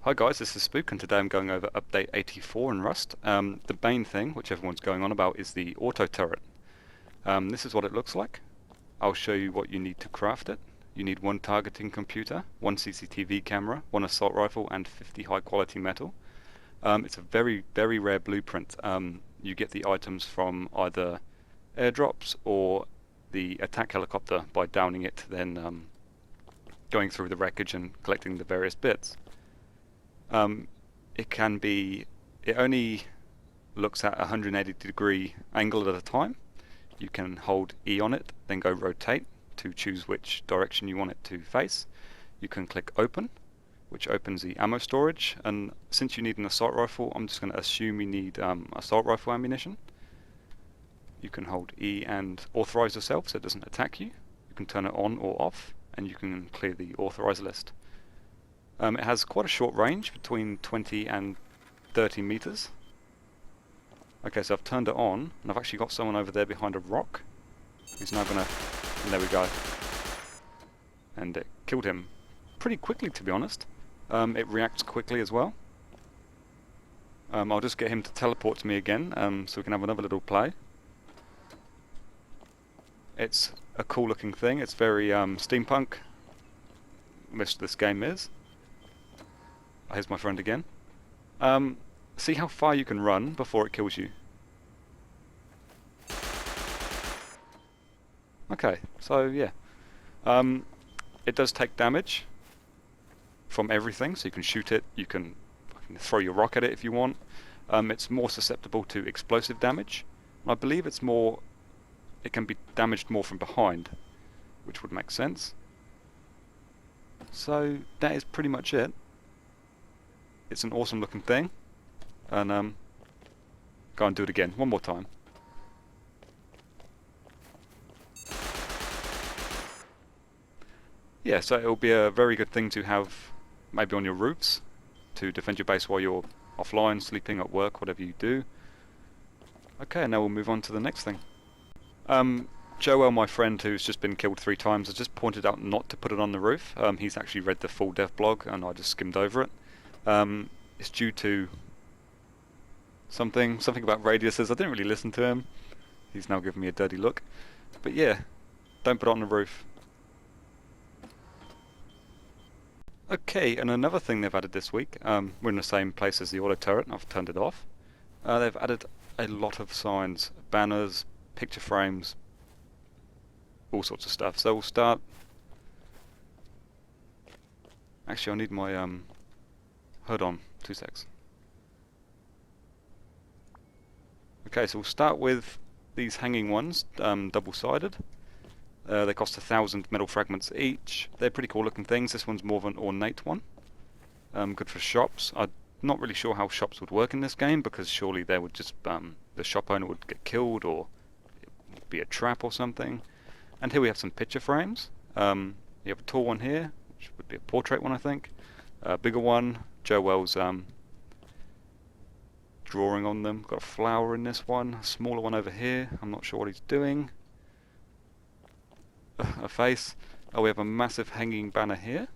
Hi guys, this is Spook, and today I'm going over update 84 in Rust. The main thing, which everyone's going on about, is the auto turret. This is what it looks like. I'll show you what you need to craft it. You need one targeting computer, one CCTV camera, one assault rifle, and 50 high quality metal. It's a very, very rare blueprint. You get the items from either airdrops or the attack helicopter by downing it, then going through the wreckage and collecting the various bits. It only looks at a 180-degree angle at a time. You can hold E on it, then go rotate to choose which direction you want it to face. You can click open, which opens the ammo storage, and since you need an assault rifle, I'm just going to assume you need assault rifle ammunition. You can hold E and authorize yourself so it doesn't attack you. You can turn it on or off, and you can clear the authorized list. It has quite a short range, between 20 and 30 meters. Okay, so I've turned it on, and I've actually got someone over there behind a rock who's now gonna... and there we go. And it killed him pretty quickly, to be honest. It reacts quickly as well. I'll just get him to teleport to me again, so we can have another little play. It's a cool looking thing. It's very steampunk. Most of this game is. Here's my friend again. See how far you can run before it kills you. Okay, so yeah. It does take damage from everything, so you can shoot it, you can throw your rock at it if you want. It's more susceptible to explosive damage. And I believe it can be damaged more from behind, which would make sense. So that is pretty much it. It's an awesome looking thing, and go and do it again one more time. Yeah, so it'll be a very good thing to have maybe on your roofs to defend your base while you're offline, sleeping, at work, whatever you do. Okay, now we'll move on to the next thing. Joel, my friend who's just been killed 3 times, has just pointed out not to put it on the roof. He's actually read the full dev blog and I just skimmed over it. It's due to something about radiuses. I didn't really listen to him. He's now giving me a dirty look. But yeah, don't put it on the roof. Okay, and another thing they've added this week, we're in the same place as the auto turret, and I've turned it off. They've added a lot of signs, banners, picture frames, all sorts of stuff. So we'll start... Actually, I need my hood on. 2 secs. Okay, so we'll start with these hanging ones, double-sided. They cost 1,000 metal fragments each. They're pretty cool looking things. This one's more of an ornate one. Good for shops. I'm not really sure how shops would work in this game, because surely they would just the shop owner would get killed, or it would be a trap or something. And here we have some picture frames. You have a tall one here, which would be a portrait one, I think. A bigger one, Joel's drawing on them. Got a flower in this one. A smaller one over here. I'm not sure what he's doing. A face. Oh, we have a massive hanging banner here.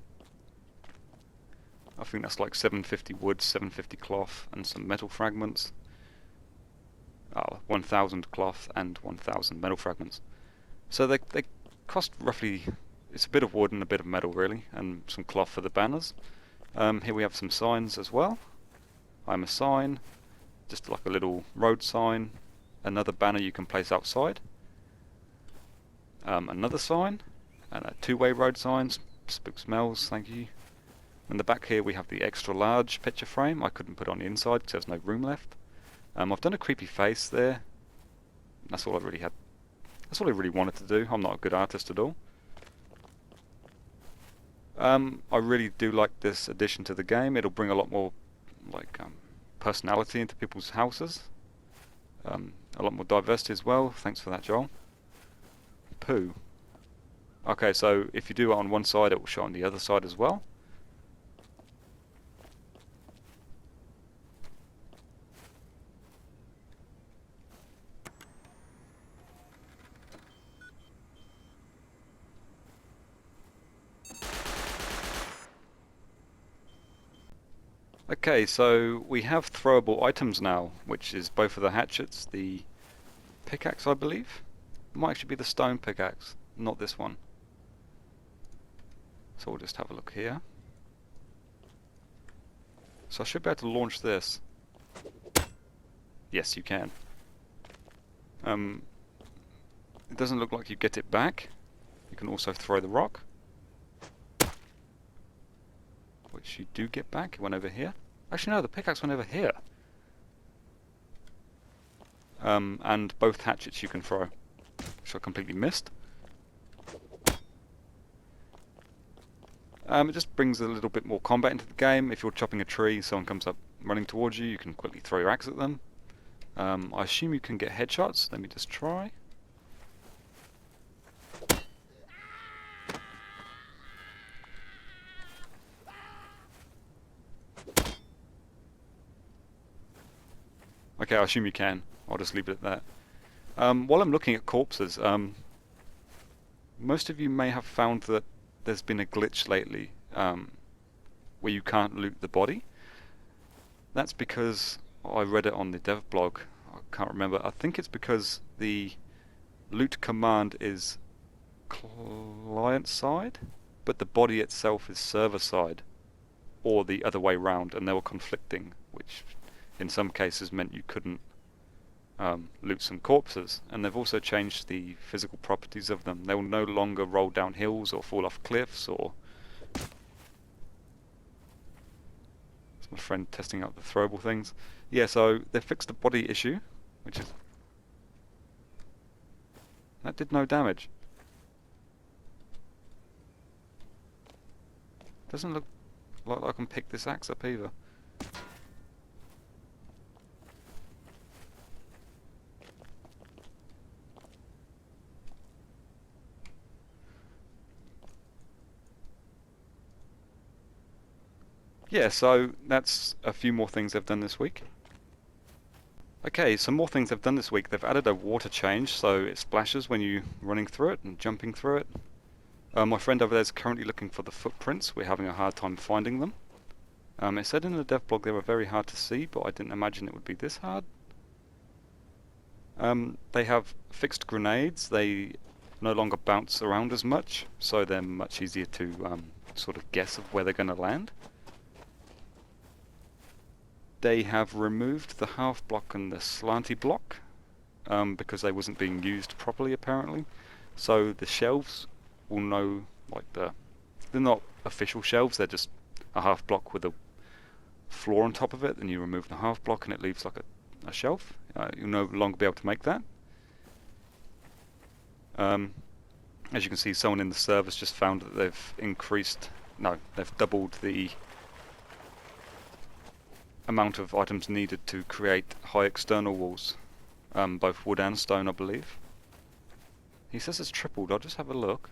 I think that's like 750 wood, 750 cloth, and some metal fragments. 1,000 cloth and 1,000 metal fragments. So they cost roughly... It's a bit of wood and a bit of metal, really, and some cloth for the banners. Here we have some signs as well. I'm a sign, just like a little road sign. Another banner you can place outside. Another sign, and a 2-way road sign. Spook smells, thank you. In the back here we have the extra large picture frame. I couldn't put it on the inside because there's no room left. I've done a creepy face there. That's all I really had. That's all I really wanted to do. I'm not a good artist at all. I really do like this addition to the game. It'll bring a lot more personality into people's houses. A lot more diversity as well. Thanks for that, Joel. Poo. Okay, so if you do it on one side, it will show on the other side as well. Okay, so we have throwable items now, which is both of the hatchets, the pickaxe I believe. It might actually be the stone pickaxe, not this one. So we'll just have a look here. So I should be able to launch this. Yes, you can. It doesn't look like you get it back. You can also throw the rock, which you do get back. It went over here. Actually no, the pickaxe went over here. And both hatchets you can throw, which I completely missed. It just brings a little bit more combat into the game. If you're chopping a tree, someone comes up running towards you, you can quickly throw your axe at them. I assume you can get headshots. Let me just try. Okay, I assume you can. I'll just leave it at that. While I'm looking at corpses, most of you may have found that there's been a glitch lately where you can't loot the body. That's because I read it on the dev blog. I can't remember. I think it's because the loot command is client side, but the body itself is server side, or the other way round, and they were conflicting, which in some cases meant you couldn't loot some corpses. And they've also changed the physical properties of them. They will no longer roll down hills or fall off cliffs or... That's my friend testing out the throwable things. Yeah, so they fixed the body issue, which is... That did no damage. Doesn't look like I can pick this axe up either. Yeah, so that's a few more things they've done this week. Okay, some more things they've done this week. They've added a water change, so it splashes when you're running through it and jumping through it. My friend over there is currently looking for the footprints. We're having a hard time finding them. It said in the dev blog they were very hard to see, but I didn't imagine it would be this hard. They have fixed grenades. They no longer bounce around as much, so they're much easier to sort of guess of where they're going to land. They have removed the half block and the slanty block because they wasn't being used properly apparently. So the shelves will know, like they're not official shelves, they're just a half block with a floor on top of it. Then you remove the half block and it leaves like a shelf. You'll no longer be able to make that. As you can see, someone in the servers just found that they've doubled the amount of items needed to create high external walls, both wood and stone I believe. He says it's tripled. I'll just have a look.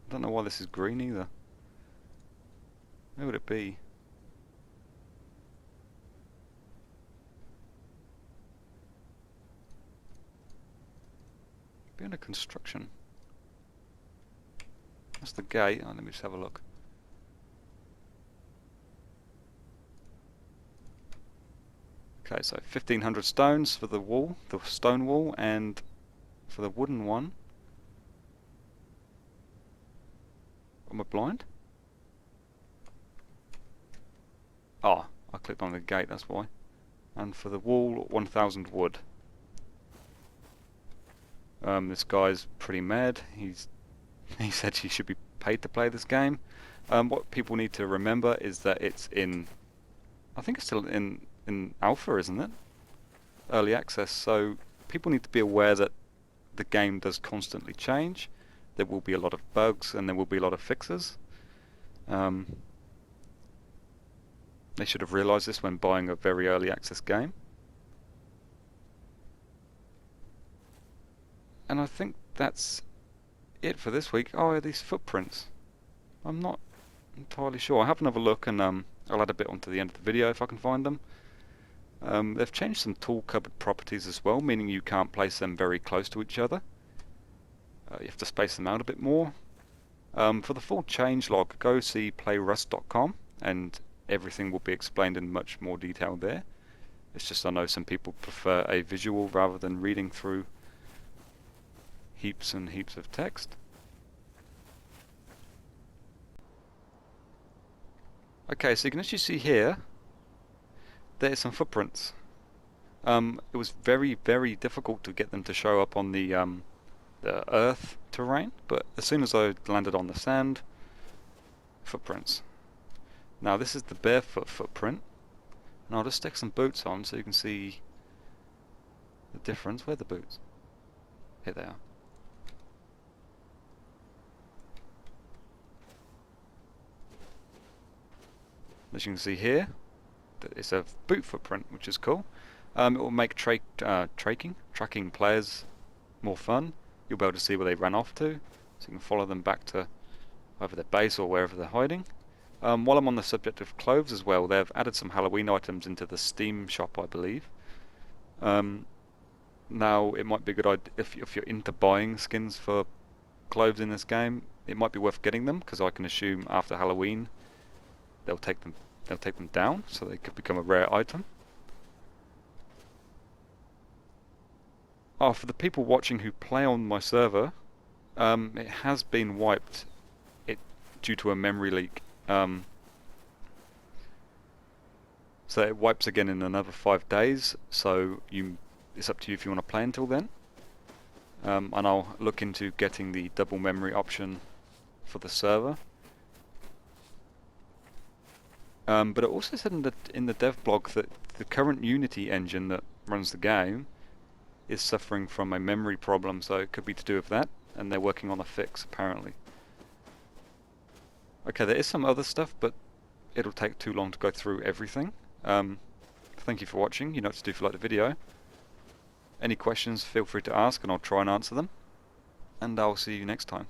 I don't know why this is green either. Where would it be? Be under construction. That's the gate. Oh, let me just have a look. Okay, so 1500 stones for the wall, the stone wall, and for the wooden one. Am I blind? Ah, I clicked on the gate, that's why. And for the wall, 1000 wood. This guy's pretty mad. He said he should be paid to play this game. What people need to remember is that it's in... I think it's still in alpha, isn't it? Early access, so people need to be aware that the game does constantly change. There will be a lot of bugs and there will be a lot of fixes. They should have realised this when buying a very early access game. And I think that's it for this week. Oh, these footprints. I'm not entirely sure. I'll have another look and I'll add a bit onto the end of the video if I can find them. They've changed some tool cupboard properties as well, meaning you can't place them very close to each other. You have to space them out a bit more. For the full changelog, go see playrust.com and everything will be explained in much more detail there. It's just I know some people prefer a visual rather than reading through heaps and heaps of text. Okay, so you can actually see here, there's some footprints. It was very, very difficult to get them to show up on the earth terrain, but as soon as I landed on the sand, footprints. Now this is the barefoot footprint, and I'll just stick some boots on so you can see the difference. Where are the boots? Here they are. As you can see here, it's a boot footprint, which is cool. It will make tracking players more fun. You'll be able to see where they ran off to, so you can follow them back to either their base or wherever they're hiding. While I'm on the subject of clothes as well, they've added some Halloween items into the Steam shop, I believe. Now, it might be a good idea if you're into buying skins for clothes in this game. It might be worth getting them, because I can assume after Halloween they'll take them down, so they could become a rare item. Oh, for the people watching who play on my server, it has been wiped due to a memory leak. So it wipes again in another 5 days, so it's up to you if you want to play until then. And I'll look into getting the double memory option for the server. But it also said in the dev blog that the current Unity engine that runs the game is suffering from a memory problem, so it could be to do with that, and they're working on a fix apparently. Okay, there is some other stuff, but it'll take too long to go through everything. Thank you for watching. You know what to do if you like the video. Any questions, feel free to ask and I'll try and answer them. And I'll see you next time.